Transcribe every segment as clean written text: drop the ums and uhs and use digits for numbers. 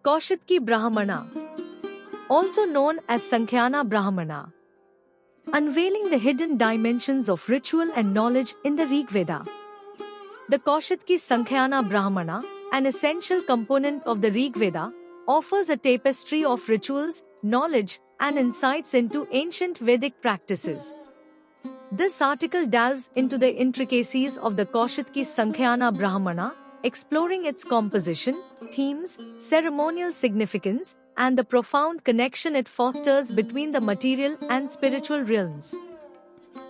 Kaushitki Brahmana, also known as Sankhyana Brahmana, unveiling the hidden dimensions of ritual and knowledge in the Rigveda. The Kaushitki Sankhyana Brahmana, an essential component of the Rigveda, offers a tapestry of rituals, knowledge, and insights into ancient Vedic practices. This article delves into the intricacies of the Kaushitki Sankhyana Brahmana, exploring its composition, themes, ceremonial significance, and the profound connection it fosters between the material and spiritual realms.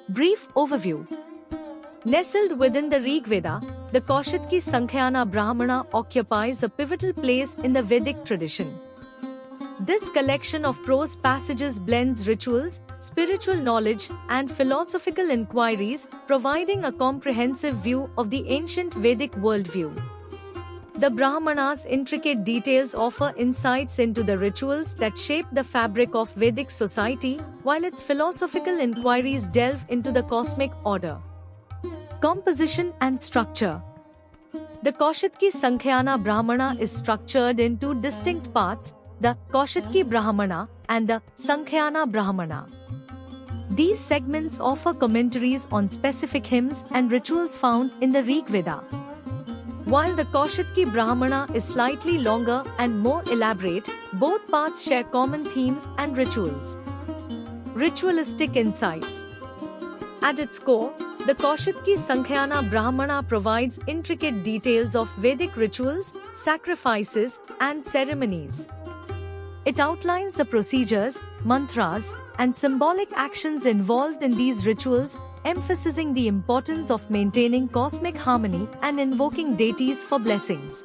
Brief overview. Nestled within the Rigveda, the Kaushitki Sankhyana Brahmana occupies a pivotal place in the Vedic tradition. This collection of prose passages blends rituals, spiritual knowledge, and philosophical inquiries, providing a comprehensive view of the ancient Vedic worldview. The Brahmana's intricate details offer insights into the rituals that shape the fabric of Vedic society, while its philosophical inquiries delve into the cosmic order. Composition and structure. The Kaushitki Sankhyana Brahmana is structured in two distinct parts, the Kaushitki Brahmana and the Sankhyana Brahmana. These segments offer commentaries on specific hymns and rituals found in the Rigveda. While the Kaushitki Brahmana is slightly longer and more elaborate, both parts share common themes and rituals. Ritualistic insights. At its core, the Kaushitki Sankhyana Brahmana provides intricate details of Vedic rituals, sacrifices, and ceremonies. It outlines the procedures, mantras, and symbolic actions involved in these rituals, emphasizing the importance of maintaining cosmic harmony and invoking deities for blessings.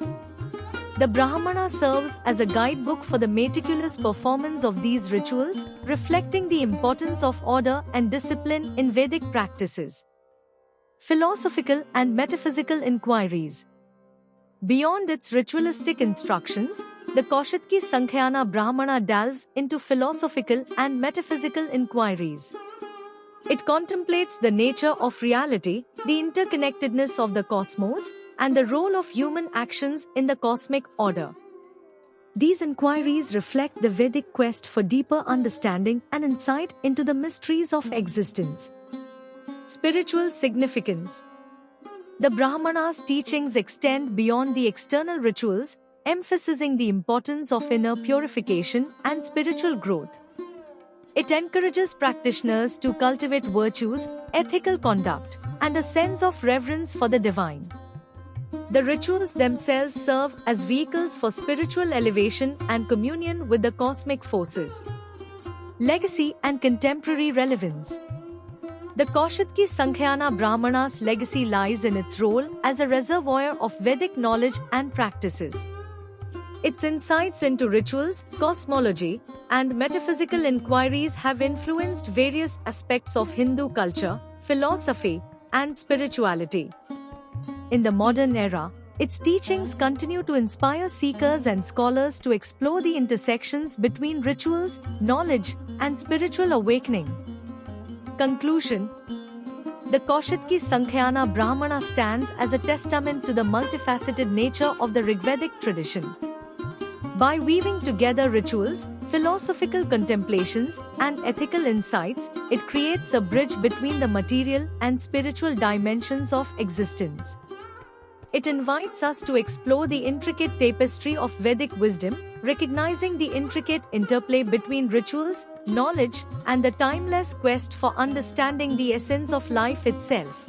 The Brahmana serves as a guidebook for the meticulous performance of these rituals, reflecting the importance of order and discipline in Vedic practices. Philosophical and metaphysical inquiries. Beyond its ritualistic instructions, the Kaushitki Sankhyana Brahmana delves into philosophical and metaphysical inquiries. It contemplates the nature of reality, the interconnectedness of the cosmos, and the role of human actions in the cosmic order. These inquiries reflect the Vedic quest for deeper understanding and insight into the mysteries of existence. Spiritual significance. The Brahmana's teachings extend beyond the external rituals, emphasizing the importance of inner purification and spiritual growth. It encourages practitioners to cultivate virtues, ethical conduct, and a sense of reverence for the divine. The rituals themselves serve as vehicles for spiritual elevation and communion with the cosmic forces. Legacy and contemporary relevance. The Kaushitki Sankhyana Brahmana's legacy lies in its role as a reservoir of Vedic knowledge and practices. Its insights into rituals, cosmology, and metaphysical inquiries have influenced various aspects of Hindu culture, philosophy, and spirituality. In the modern era, its teachings continue to inspire seekers and scholars to explore the intersections between rituals, knowledge, and spiritual awakening. Conclusion. The Kaushitki Sankhyana Brahmana stands as a testament to the multifaceted nature of the Rigvedic tradition. By weaving together rituals, philosophical contemplations, and ethical insights, it creates a bridge between the material and spiritual dimensions of existence. It invites us to explore the intricate tapestry of Vedic wisdom, recognizing the intricate interplay between rituals, knowledge, and the timeless quest for understanding the essence of life itself.